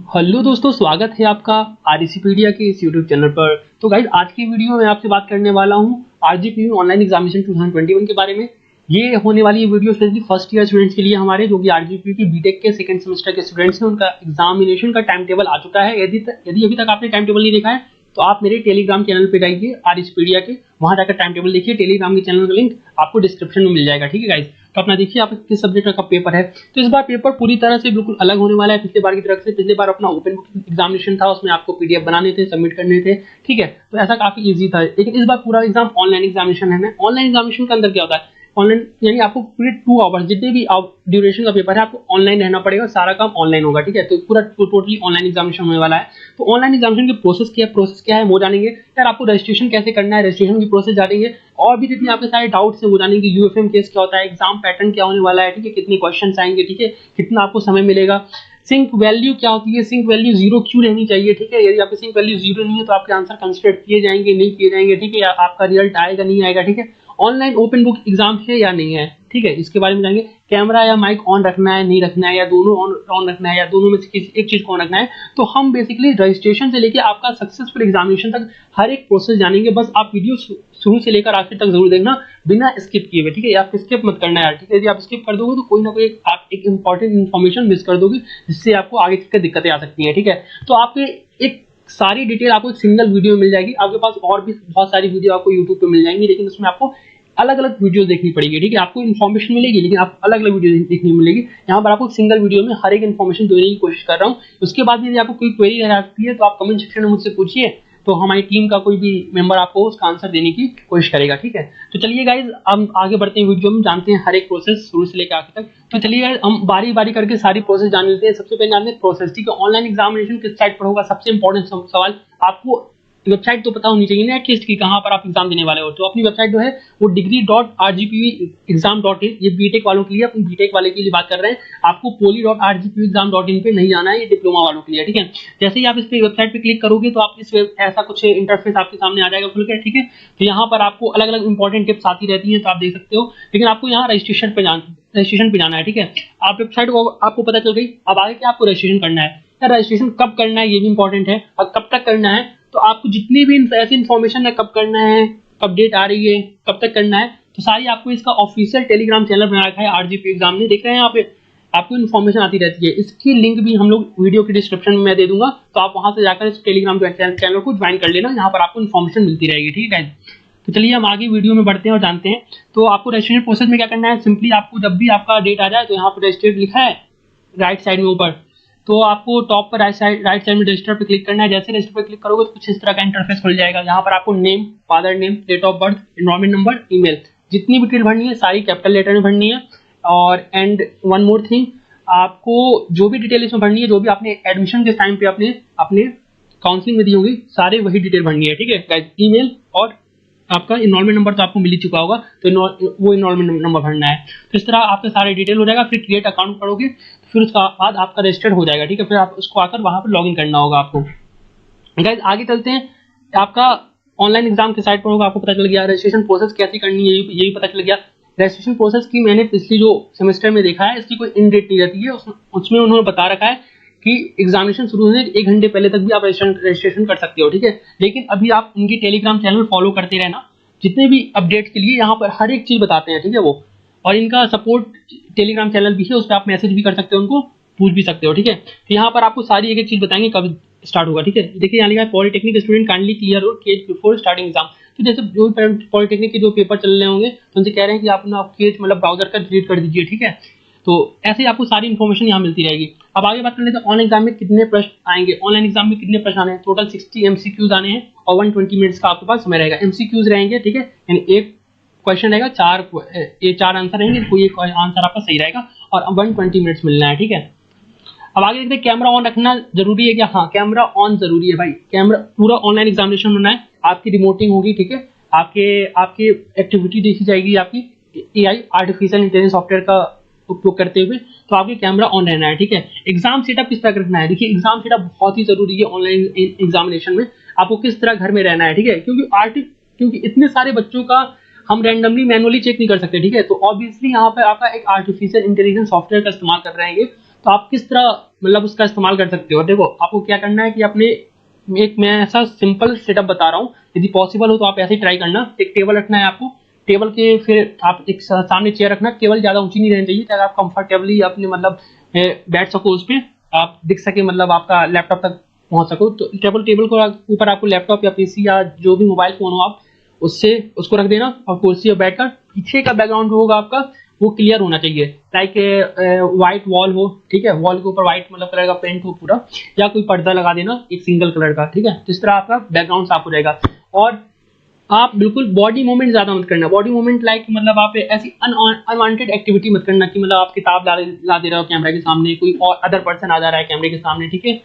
Hello दोस्तों, स्वागत है आपका आरईसीपीडिया के इस यूट्यूब चैनल पर। तो गाइस, आज की वीडियो में आपसे बात करने वाला हूं आरजीपीवी ऑनलाइन एग्जामिनेशन 2021 के बारे में। ये होने वाली ये video specially first year students के लिए हमारे, जो कि आरजीपीवी की बीटेक के सेकंड सेमेस्टर के स्टूडेंट्स हैं, उनका एग्जामिनेशन का टाइम टेबल आ चुका है। यदि अभी तक आपने टाइम टेबल नहीं देखा है तो आप मेरे टेलीग्राम चैनल पे जाइए आरईसीपीडिया के, वहां जाकर टाइम टेबल देखिए। टेलीग्राम के चैनल का लिंक आपको डिस्क्रिप्शन में मिल जाएगा, ठीक है गाइस। तो अपना देखिए आप किस सब्जेक्ट का पेपर है। तो इस बार पेपर पूरी तरह से बिल्कुल अलग होने वाला है पिछले बार की तरफ से। पिछले बार अपना ओपन बुक एग्जामिनेशन था, उसमें आपको पीडीएफ बनाने थे, सबमिट करने थे, ठीक है। तो ऐसा काफी इजी था। लेकिन इस बार पूरा एग्जाम ऑनलाइन एग्जामिनेशन है। ऑनलाइन एग्जामिनेशन के अंदर क्या होता है, ऑनलाइन यानी आपको पूरे 2 आवर्स जितने भी ड्यूरेशन का पेपर है आपको ऑनलाइन रहना पड़ेगा, सारा काम ऑनलाइन होगा, ठीक है। तो पूरा टोटली ऑनलाइन एग्जामिनेशन होने वाला है। तो ऑनलाइन एग्जामिनेशन की प्रोसेस क्या है वो जानेंगे। यार आपको रजिस्ट्रेशन कैसे करना है, रजिस्ट्रेशन की प्रोसेस जानेंगे, और भी जितने आपके सारे डाउट्स है वो जानेंगे। यूएफएम केस क्या होता है, एग्जाम पैटर्न क्या होने वाला है, ठीक है, कितने क्वेश्चन आएंगे, ठीक है, कितना आपको समय मिलेगा, सिंक वैल्यू क्या होती है, सिंक वैल्यू 0 क्यों रहनी चाहिए, ठीक है। यदि आपकी सिंक वैल्यू 0 नहीं है तो आपके आंसर कंसिडर किए जाएंगे नहीं किए जाएंगे, ठीक है, या आपका रिजल्ट आएगा नहीं आएगा, ठीक है। ऑनलाइन ओपन बुक एग्जाम है या नहीं है, ठीक है, इसके बारे में जानेंगे। कैमरा या माइक ऑन रखना है नहीं रखना है, या दोनों ऑन रखना है, या दोनों में से किसी एक चीज को ऑन रखना है। तो हम बेसिकली रजिस्ट्रेशन से लेके आपका सक्सेसफुल एग्जामिनेशन तक हर एक प्रोसेस जानेंगे। बस आप वीडियो शुरू से लेकर आखिर तक जरूर देखना, बिना स्किप किए हुए, ठीक है। आप स्किप मत करना यार, ठीक है। यदि आप स्किप कर दोगे तो कोई ना कोई आप एक इंपॉर्टेंट इन्फॉर्मेशन मिस कर दोगे, जिससे आपको आगे चलकर दिक्कतें आ सकती है, ठीक है। तो आपके एक सारी डिटेल आपको एक सिंगल वीडियो में मिल जाएगी। आपके पास और भी बहुत सारी वीडियो आपको यूट्यूब पे मिल जाएंगी, लेकिन उसमें आपको अलग अलग वीडियो देखनी पड़ेगी, ठीक है। आपको इन्फॉर्मेशन मिलेगी लेकिन आप अलग अलग वीडियो देखने मिलेगी। यहाँ पर आपको सिंगल वीडियो में हर एक इन्फॉर्मेशन देने की कोशिश कर रहा हूँ। उसके बाद यदि आपको कोई क्वेरी रहती है तो आप कमेंट सेक्शन में मुझसे पूछिए, तो हमारी टीम का कोई भी मेंबर आपको उसका आंसर देने की कोशिश करेगा, ठीक है। तो चलिए गाइज, हम आगे बढ़ते हैं वीडियो में, जानते हैं हर एक प्रोसेस शुरू से लेकर आखिर तक। तो चलिए हम बारी बारी करके सारी प्रोसेस जान लेते हैं। सबसे पहले जानते हैं प्रोसेस, ठीक है। ऑनलाइन एग्जामिनेशन किस साइट पर होगा, सबसे इंपॉर्टेंट सवाल। आपको वेबसाइट तो पता होनी चाहिए ना एटलीस्ट कि कहाँ पर आप एग्जाम देने वाले हो। तो अपनी वेबसाइट जो है वो degree.rgpvexam.in, ये बीटेक वालों के लिए, अपनी बीटेक वाले के लिए बात कर रहे हैं। आपको poly.rgpvexam.in पे नहीं जाना है, ये डिप्लोमा वालों के लिए, ठीक है। जैसे ही आप इस पे वेबसाइट पे क्लिक करोगे तो आप इस ऐसा कुछ इंटरफेस आपके सामने आ जाएगा खुल के, ठीक है। तो यहाँ पर आपको अलग अलग इंपॉर्टेंट टिप्स आती रहती है, तो आप देख सकते हो। लेकिन आपको यहाँ रजिस्ट्रेशन पे जाना है, ठीक है। आप वेबसाइट को आपको पता चल गई, अब आगे क्या आपको रजिस्ट्रेशन करना है। रजिस्ट्रेशन कब करना है ये भी इंपॉर्टेंट है, और कब तक करना है। तो आपको जितनी भी ऐसी इन्फॉर्मेशन है, कब करना है, कब डेट आ रही है, कब तक करना है, तो सारी आपको इसका ऑफिशियल टेलीग्राम चैनल बना रखा है आरजीपी एग्जाम ने, देख रहे हैं यहाँ पे आपको इन्फॉर्मेशन आती रहती है। इसकी लिंक भी हम लोग वीडियो के डिस्क्रिप्शन में मैं दे दूंगा, तो आप वहां से जाकर इस टेलीग्राम चैनल को ज्वाइन कर लेना, यहाँ पर आपको इन्फॉर्मेशन मिलती रहेगी, ठीक है। तो चलिए हम आगे वीडियो में बढ़ते हैं और जानते हैं। तो आपको रजिस्ट्रेशन प्रोसेस में क्या करना है, सिंपली आपको जब भी आपका डेट आ जाए तो यहाँ पर रजिस्टर्ड लिखा है राइट साइड में ऊपर, तो आपको टॉप पर राइट साइड में रजिस्टर पे क्लिक करना है। जैसे रजिस्टर पे क्लिक करोगे तो कुछ इस तरह का इंटरफेस खुल जाएगा। यहाँ पर आपको name, father name, date of birth, enrolment number, email, जितनी भी डिटेल भरनी है सारी कैपिटल लेटर में भरनी है। और एंड वन मोर थिंग, आपको जो भी डिटेल इसमें भरनी है, जो भी आपने एडमिशन के टाइम पे अपने काउंसलिंग में दी होंगी, सारे वही डिटेल भरनी है, ठीक है गाइस। ईमेल और आपका इनरोलमेंट नंबर तो आपको मिल ही चुका होगा, तो वो इनरोलमेंट नंबर भरना है। तो इस तरह आपके सारे डिटेल हो जाएगा। फिर क्रिएट अकाउंट करोगे, फिर उसके बाद आपका रजिस्टर्ड हो जाएगा, ठीक है। फिर आप उसको आकर वहां पर लॉगिन करना होगा आपको। गाइस आगे चलते हैं। आपका ऑनलाइन एग्जाम के साइट पर होगा, आपको पता चल गया। रजिस्ट्रेशन प्रोसेस कैसे करनी है ये भी पता चल गया। रजिस्ट्रेशन प्रोसेस की मैंने पिछली जो सेमेस्टर में देखा है, इसकी कोई इन डेट नहीं रहती है। उसमें उन्होंने बता रखा है कि एग्जामिनेशन शुरू होने के 1 घंटे पहले तक भी आप रजिस्ट्रेशन कर सकते हो, ठीक है। लेकिन अभी आप उनकी टेलीग्राम चैनल फॉलो करते रहना, जितने भी अपडेट के लिए यहाँ पर हर एक चीज बताते हैं, ठीक है वो। और इनका सपोर्ट टेलीग्राम चैनल भी है, उस पर आप मैसेज भी कर सकते हो, उनको पूछ भी सकते हो, ठीक है। तो यहाँ पर आपको सारी एक एक चीज बताएंगे कब स्टार्ट होगा, ठीक है। देखिए यहाँ लिखा है polytechnic student kindly clear your cage before starting exam. तो जैसे जो पॉलिटेक्निक के जो पेपर चल रहे होंगे तो उनसे कह रहे हैं कि आप अपना केज मतलब ब्राउजर का डिलीट कर दीजिए, ठीक है। तो ऐसे ही आपको सारी इन्फॉर्मेशन यहाँ मिलती रहेगी। अब आगे बात कर लेते हैं ऑनलाइन एग्जाम में कितने प्रश्न आएंगे। ऑनलाइन एग्जाम में कितने प्रश्न आने हैं, टोटल 60 एमसीक्यूज आने हैं और 120 मिनट्स का आपके पास समय रहेगा। एमसीक्यूज रहेंगे, ठीक है, यानी एक क्वेश्चन रहेगा, 4 आंसर रहेंगे, कोई एक आंसर आपका सही रहेगा, और 120 मिनट्स मिलना है, ठीक है। अब आगे देखते हैं कैमरा ऑन रखना जरूरी है क्या। हाँ, कैमरा ऑन जरूरी है भाई। कैमरा पूरा ऑनलाइन एग्जामिनेशन होना है, आपकी रिमोटिंग होगी, ठीक है। आपकी एक्टिविटी देखी जाएगी, आपकी एआई आर्टिफिशियल इंटेलिजेंस सॉफ्टवेयर का उपयोग करते हुए, तो आपके कैमरा ऑन रहना है, ठीक है। एग्जाम सेटअप किस तरह का रखना है, देखिए एग्जाम सेटअप बहुत ही जरूरी है ऑनलाइन एग्जामिनेशन में। आपको किस तरह घर में रहना है, ठीक है, क्योंकि इतने सारे बच्चों का हम रैंडमली मैनुअली चेक नहीं कर सकते, ठीक है। तो ऑब्वियसली यहाँ पे आपका एक आर्टिफिशियल इंटेलिजेंस सॉफ्टवेयर का इस्तेमाल कर रहे हैं, तो आप किस तरह मतलब उसका इस्तेमाल कर सकते हो। देखो आपको क्या करना है कि अपने मैं ऐसा सिंपल सेटअप बता रहा हूँ, यदि पॉसिबल हो तो आप ऐसे ही ट्राई करना। एक टेबल रखना है आपको, टेबल के फिर आप एक सामने चेयर रखना, केवल ज़्यादा ऊंची नहीं रहनी चाहिए ताकि आप कंफर्टेबली अपने मतलब बैठ सको उस पर, आप दिख सके मतलब आपका लैपटॉप तक पहुंच सको। तो टेबल को ऊपर आपको लैपटॉप या पीसी या जो भी मोबाइल फोन हो आप उससे उसको रख देना, और कुर्सी पर बैठकर पीछे का बैकग्राउंड जो होगा आपका वो क्लियर होना चाहिए, लाइक व्हाइट वॉल हो, ठीक है, वॉल के ऊपर व्हाइट मतलब कलर का पेंट हो पूरा, या कोई पर्दा लगा देना एक सिंगल कलर का, ठीक है। तो इस तरह आपका बैकग्राउंड साफ हो जाएगा। और आप बिल्कुल बॉडी मूवमेंट ज्यादा मत करना, बॉडी मूवमेंट लाइक मतलब आप ऐसी अनवांटेड एक्टिविटी मत करना कि मतलब आप किताब ला दे रहे हो कैमरा के सामने, कोई और अदर पर्सन आ जा रहा है कैमरे के सामने, ठीक है,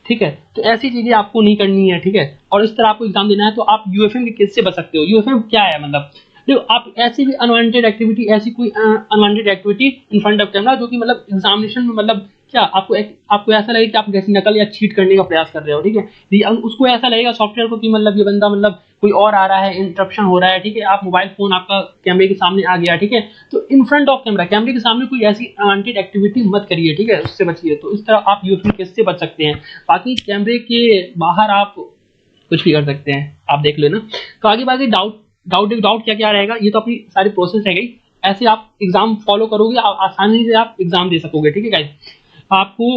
ठीक है। तो ऐसी चीजें आपको नहीं करनी है, ठीक है। और इस तरह आपको एग्जाम देना है तो आप यूएफएम के केस से बच सकते हो। यूएफएम क्या है मतलब, देखो आप ऐसी भी अनवांटेड एक्टिविटी, ऐसी कोई unwanted activity in front of camera जो कि मतलब एग्जामिनेशन में मतलब क्या आपको ऐसा लगेगा कि आप कैसी नकल या चीट करने का प्रयास कर रहे हो, ठीक है। उसको ऐसा लगेगा सॉफ्टवेयर को कि मतलब ये बंदा मतलब कोई और आ रहा है, इंटरप्शन हो रहा है, ठीक है। आप मोबाइल फोन आपका कैमरे के सामने आ गया, ठीक है। तो इन फ्रंट ऑफ कैमरा, कैमरे के सामने कोई ऐसी अनवांटेड एक्टिविटी मत करिए, ठीक है, उससे बचिए। तो इस तरह आप यूएफएम केस से बच सकते हैं। बाकी कैमरे के बाहर आप कुछ भी कर सकते हैं, आप देख लेना। तो आगे बाकी डाउट क्या क्या रहेगा, ये तो अपनी सारी प्रोसेस रह गई। ऐसे आप एग्जाम फॉलो करोगे, आसानी से आप एग्जाम दे सकोगे, ठीक है गाइस। आपको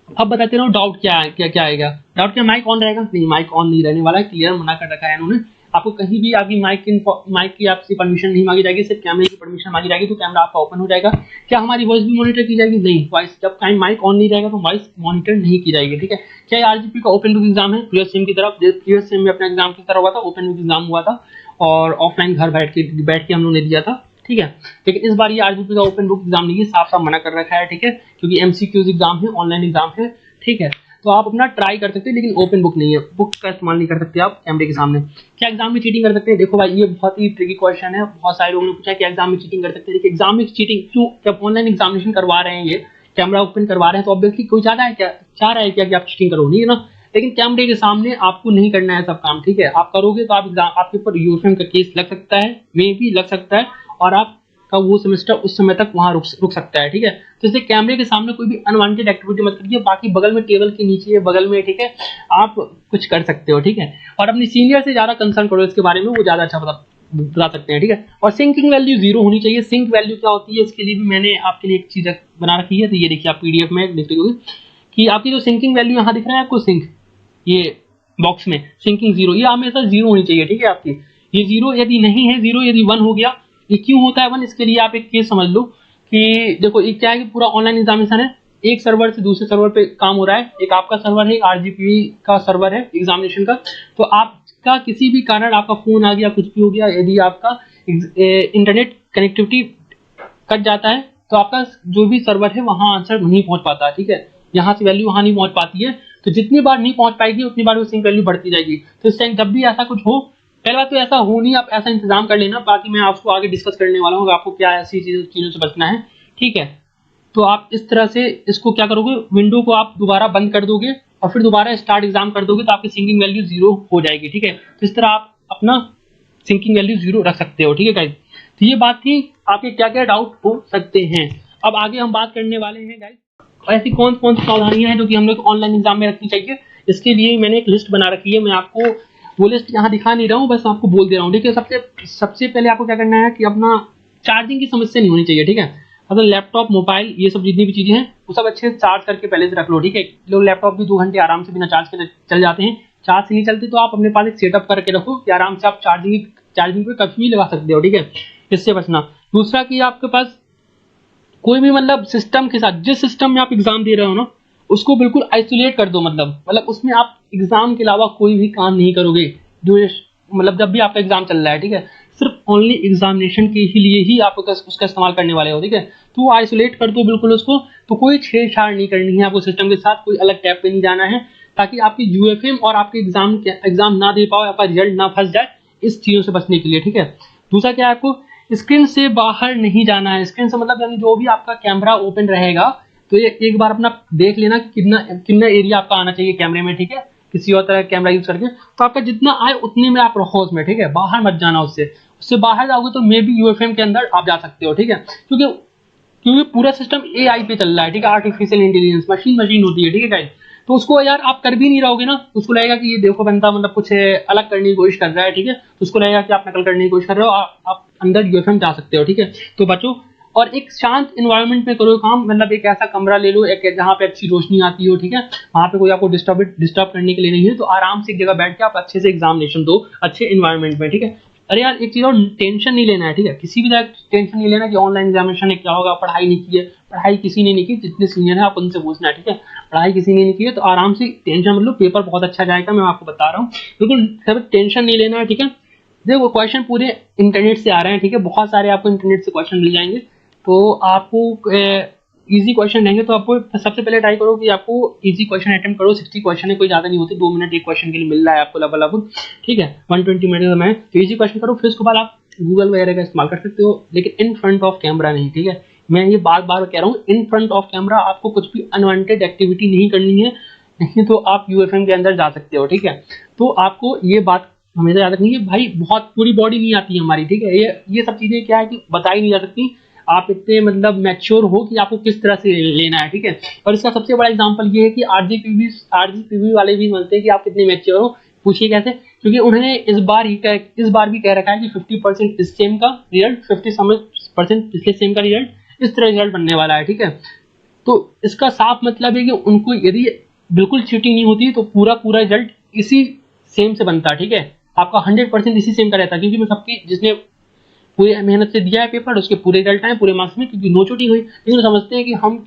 अब बताते रहो डाउट क्या आएगा। डाउट क्या माइक ऑन रहेगा? नहीं, माइक ऑन नहीं रहने वाला है, क्लियर मना कर रखा है इन्होंने। आपको कहीं भी आपकी माइक की आपसे परमिशन नहीं मांगी जाएगी, सिर्फ कैमरे की परमिशन मांगी जाएगी, तो कैमरा आपका ओपन हो जाएगा। क्या हमारी वॉइस भी मॉनिटर की जाएगी? नहीं, वॉइस जब टाइम माइक ऑन नहीं रहेगा तो वॉइस मॉनिटर नहीं की जाएगी, ठीक है। क्या आरजीपी का ओपन बुक एग्जाम है प्रीवियस सेम की तरफ? प्रीवियस सेम में अपना एग्जाम किस तरह हुआ था, ओपन बुक एग्जाम हुआ था, और ऑफलाइन घर बैठ के हम लोग ने दिया था, ठीक है। लेकिन इस बार ये आरजीपी का ओपन बुक एग्जाम नहीं है, साफ साफ मना कर रखा है, ठीक है, क्योंकि एमसीक्यूज एग्जाम है, ऑनलाइन एग्जाम है, ठीक है। तो आप अपना ट्राई कर सकते हैं, लेकिन ओपन बुक नहीं है, बुक का इस्तेमाल नहीं कर सकते आप कैमरे के सामने। क्या एग्जाम में चीटिंग कर सकते हैं? देखो भाई ये बहुत ही ट्रिकी क्वेश्चन है, बहुत सारे लोगों ने पूछा कि एग्जाम में चीटिंग कर सकते हैं। देखिए एग्जाम में चीटिंग क्यों, जब ऑनलाइन एग्जामिनेशन करवा रहे हैं, ये कैमरा ओपन करवा रहे हैं, तो ऑब्वियसली कोई चाह रहा है क्या कि आप चीटिंग करो, नहीं है ना। लेकिन कैमरे के सामने आपको नहीं करना है सब काम, ठीक है। आप करोगे तो आप एग्जाम, आपके ऊपर यूएफएम का केस लग सकता है, मे भी लग सकता है, और आप का वो सेमेस्टर उस समय तक वहां रुक सकता है, ठीक है। तो इसलिए कैमरे के सामने कोई भी अनवांटेड एक्टिविटी मत करिए। बाकी बगल में, टेबल के नीचे बगल में, ठीक है, आप कुछ कर सकते हो, ठीक है। और अपनी सीनियर से ज्यादा कंसर्न करो इसके बारे में, वो ज्यादा अच्छा बता सकते हैं, ठीक है। और सिंकिंग वैल्यू 0 होनी चाहिए। सिंक वैल्यू क्या होती है, इसके लिए भी मैंने आपके लिए एक चीज बना रखी है, तो ये देखिए आप पीडीएफ में देख रहे होंगे कि आपकी जो सिंकिंग वैल्यू यहाँ दिख रहा है आपको, सिंक ये बॉक्स में सिंकिंग 0, ये हमेशा 0 होनी चाहिए, ठीक है आपकी। ये 0 यदि नहीं है, 0 यदि 1 हो गया, ये क्यों होता है 1, इसके लिए आप एक केस समझ लो कि देखो ये क्या है कि पूरा ऑनलाइन एग्जामिनेशन है, एक सर्वर से दूसरे सर्वर पे काम हो रहा है, एक आपका सर्वर है, आरजीपी का सर्वर है एग्जामिनेशन का। तो आपका किसी भी कारण आपका फोन आ गया, कुछ भी हो गया, यदि आपका इंटरनेट कनेक्टिविटी कट जाता है तो आपका जो भी सर्वर है वहां आंसर नहीं पहुंच पाता, ठीक है। यहाँ से वैल्यू वहां नहीं पहुंच पाती है, तो जितनी बार नहीं पहुंच पाएगी उतनी बार वो सिंक वैल्यू बढ़ती जाएगी। तो इस टाइम जब भी ऐसा कुछ हो, पहले बात तो ऐसा हो नहीं, आप ऐसा इंतजाम कर लेना। बाकी मैं आपको आगे डिस्कस करने वाला हूँ आपको क्या ऐसी चीजों से बचना है, ठीक है। तो आप इस तरह से इसको क्या करोगे, विंडो को आप दोबारा बंद कर दोगे और फिर दोबारा स्टार्ट एग्जाम कर दोगे, तो आपकी सिंकिंग वैल्यू 0 हो जाएगी, ठीक है। तो इस तरह आप अपना सिंकिंग वैल्यू 0 रख सकते हो, ठीक है गाइस। तो ये बात थी, आपके क्या क्या डाउट हो सकते हैं। अब आगे हम बात करने वाले हैं गाइस, ऐसी कौन कौन सी सावधानियां हैं जो कि हम लोग ऑनलाइन एग्जाम में रखनी चाहिए। इसके लिए मैंने एक लिस्ट बना रखी है, मैं आपको वो लिस्ट यहाँ दिखा नहीं रहा हूँ, बस आपको बोल दे रहा हूँ, ठीक है। सबसे पहले आपको क्या करना है कि अपना चार्जिंग की समस्या नहीं होनी चाहिए, ठीक है। अगर लैपटॉप, मोबाइल, ये सब जितनी भी चीजें हैं वो सब अच्छे से चार्ज करके पहले से रख लो, ठीक है। लोग लैपटॉप भी 2 घंटे आराम से बिना चार्ज के चल जाते हैं, चार्ज से नहीं चलते, तो आप अपने पास एक सेटअप करके रखो कि आराम से आप चार्जिंग पे कभी भी लगा सकते हो, ठीक है। इससे बचना। दूसरा कि आपके पास कोई भी मतलब सिस्टम के साथ, जिस सिस्टम में आप एग्जाम दे रहे हो ना, उसको बिल्कुल आइसोलेट कर दो, मतलब उसमें आप एग्जाम के अलावा कोई भी काम नहीं करोगे मतलब जब भी आपका एग्जाम चल रहा है, ठीक है। सिर्फ ओनली एग्जामिनेशन के ही लिए ही आप उसका इस्तेमाल करने वाले हो, ठीक है। तो आइसोलेट कर दो बिल्कुल उसको, तो कोई छेड़छाड़ नहीं करनी है आपको सिस्टम के साथ, कोई अलग टैब पे नहीं जाना है, ताकि आपकी यूएफएम और आपके एग्जाम ना दे पाओ, आपका रिजल्ट ना फंस जाए, इस चीजों से बचने के लिए, ठीक है। दूसरा क्या है, आपको स्क्रीन से बाहर नहीं जाना है। स्क्रीन से मतलब यानी जो भी आपका कैमरा ओपन रहेगा, तो ये एक बार अपना देख लेना कि कितना एरिया आपका आना चाहिए कैमरे में, ठीक है। किसी और तरह का कैमरा यूज करके, तो आपका जितना आए उतने में आप रखो उसमें, ठीक है। बाहर मत जाना, उससे बाहर जाओगे तो मे बी यूएफएम के अंदर आप जा सकते हो, ठीक है। क्योंकि क्योंकि पूरा सिस्टम एआई पे चल रहा है, ठीक है, आर्टिफिशियल इंटेलिजेंस, मशीन होती है, ठीक है गाइस। तो उसको यार आप कर भी नहीं रहोगे ना, तो उसको लगेगा कि ये देखो बंदा मतलब कुछ अलग करने की कोशिश कर रहा है, ठीक है, तो उसको लगेगा कि आप नकल करने की कोशिश कर रहे हो, आप अंदर यूएफएम जा सकते हो, ठीक है। तो बच्चों, और एक शांत इन्वायरमेंट में करो काम, मतलब एक ऐसा कमरा ले लो एक जहाँ पे अच्छी रोशनी आती हो, ठीक है, वहाँ पे कोई आपको डिस्टर्ब करने के लिए नहीं है, तो आराम से एक जगह बैठ के आप अच्छे से एग्जामिनेशन दो, अच्छे इन्वायरमेंट में, ठीक है। अरे यार एक चीज और, टेंशन नहीं लेना है, ठीक है, किसी भी तरह टेंशन नहीं लेना कि ऑनलाइन एग्जामिनेशन क्या होगा, पढ़ाई नहीं की है, पढ़ाई किसी ने नहीं की, जितने सीनियर है आप उनसे पूछना है, ठीक है, पढ़ाई किसी ने नहीं की है, तो आराम से टेंशन मतलब पेपर बहुत अच्छा जाएगा, मैं आपको बता रहा हूँ, बिल्कुल सब टेंशन नहीं लेना है, ठीक है। देखो क्वेश्चन पूरे इंटरनेट से आ रहे हैं, ठीक है, बहुत सारे आपको इंटरनेट से क्वेश्चन मिल जाएंगे, तो आपको इजी क्वेश्चन रहेंगे, तो आपको सबसे पहले ट्राई करो कि आपको इजी क्वेश्चन अटेम्प्ट करो, 60 क्वेश्चन है, कोई ज्यादा नहीं होते, 2 मिनट एक क्वेश्चन के लिए मिल रहा है आपको लबा, ठीक है, 120 मिनट का समय, तो इजी क्वेश्चन करो, फिर उसके बाद आप गूगल वगैरह का इस्तेमाल कर सकते हो, लेकिन इन फ्रंट ऑफ कैमरा नहीं, ठीक है, मैं ये बार बार कह रहा हूँ, इन फ्रंट ऑफ कैमरा आपको कुछ भी अनवांटेड एक्टिविटी नहीं करनी है, नहीं तो आप यूएफएम के अंदर जा सकते हो, ठीक है। तो आपको ये बात हमेशा याद रखनी है भाई, बहुत पूरी बॉडी नहीं आती है हमारी, ठीक है, ये सब चीजें क्या है कि बताई नहीं जा सकती, आप इतने मतलब मैच्योर हो कि आपको किस तरह से लेना है, ठीक है। और इसका सबसे बड़ा एग्जांपल ये है कि आरजीपीवी वाले भी मानते हैं कि आप कितने मैच्योर हो, पूछिए कैसे, क्योंकि उन्होंने इस बार भी कह रखा है कि 50% इस सेम का रिजल्ट, 50% पिछले सेम का रिजल्ट, इस तरह रिजल्ट बनने वाला है, ठीक है। तो इसका साफ मतलब है कि उनको यदि बिल्कुल चीटिंग नहीं होती तो पूरा पूरा रिजल्ट इसी सेम से बनता, ठीक है, आपका 100% इसी सेम का रहता, क्योंकि मैं सबकी जिसने पूरी मेहनत से दिया है पेपर उसके पूरे रिजल्ट आए पूरे मार्क्स में, क्योंकि नो चीटिंग हुई, लेकिन समझते हैं कि हम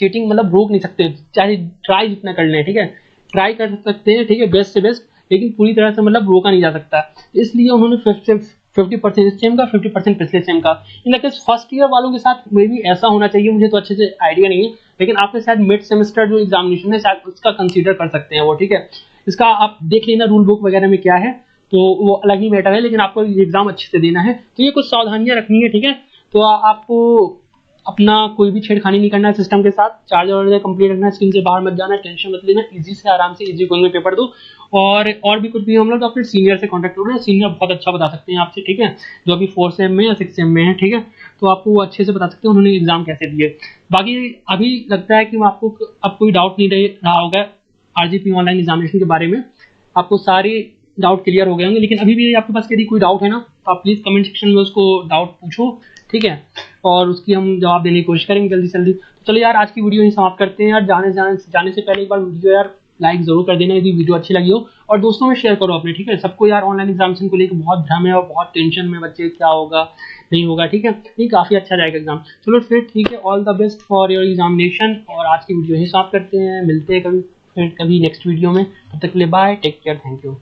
चीटिंग मतलब रोक नहीं सकते, चाहे ट्राई जितना कर लें, ठीक है, ट्राई कर सकते हैं, ठीक है, बेस्ट से बेस्ट, लेकिन पूरी तरह से मतलब रोका नहीं जा सकता, इसलिए उन्होंने 50% इस सेम का, 50% पिछले सेम का। इन लगता है फर्स्ट ईयर वालों के साथ मे भी ऐसा होना चाहिए, मुझे तो अच्छे से आइडिया नहीं है, लेकिन आपके शायद मिड सेमेस्टर जो एग्जामिनेशन है शायद उसका कंसीडर कर सकते हैं वो, ठीक है। इसका आप देख लेना रूल बुक वगैरह में क्या है, तो वो अलग ही मैटर है, लेकिन आपको एग्जाम अच्छे से देना है, तो ये कुछ सावधानियां रखनी है, ठीक है। तो आपको अपना कोई भी छेड़खानी नहीं करना है सिस्टम के साथ, चार्जर वार्जर कंप्लीट रखना है, स्क्रीन से बाहर मत जाना, टेंशन मत लेना, इजी से आराम से इजी गोइंग में पेपर दो, और भी कुछ भी हम लोग तो अपने सीनियर से कांटेक्ट करो, सीनियर बहुत अच्छा बता सकते हैं आपसे, ठीक है, जो अभी 4 सेम में या 6 सेम में है, ठीक है, तो आपको वो अच्छे से बता सकते हैं उन्होंने एग्जाम कैसे दिए। बाकी अभी लगता है कि आपको अब कोई डाउट नहीं रहा होगा आरजीपी ऑनलाइन एग्जामिनेशन के बारे में, आपको सारे डाउट क्लियर हो गए होंगे, लेकिन अभी भी आपके पास यदि कोई डाउट है ना, तो आप प्लीज कमेंट सेक्शन में उसको डाउट पूछो, ठीक है, और उसकी हम जवाब देने की कोशिश करेंगे जल्दी से जल्दी। तो चलो यार आज की वीडियो ही समाप्त करते हैं यार, जाने से पहले एक बार वीडियो यार लाइक जरूर कर देना यदि वीडियो अच्छी लगी हो, और दोस्तों में शेयर करो अपने, ठीक है, सबको यार ऑनलाइन एग्जामिनेशन को लेकर बहुत भ्रम है और बहुत टेंशन में बच्चे, क्या होगा नहीं होगा, ठीक है, ये काफी अच्छा जाएगा एग्जाम। चलो फिर ठीक है, all the best for your examination, और आज की वीडियो ही समाप्त करते हैं, मिलते हैं कभी नेक्स्ट वीडियो में, तब तक के लिए bye, take care, thank you.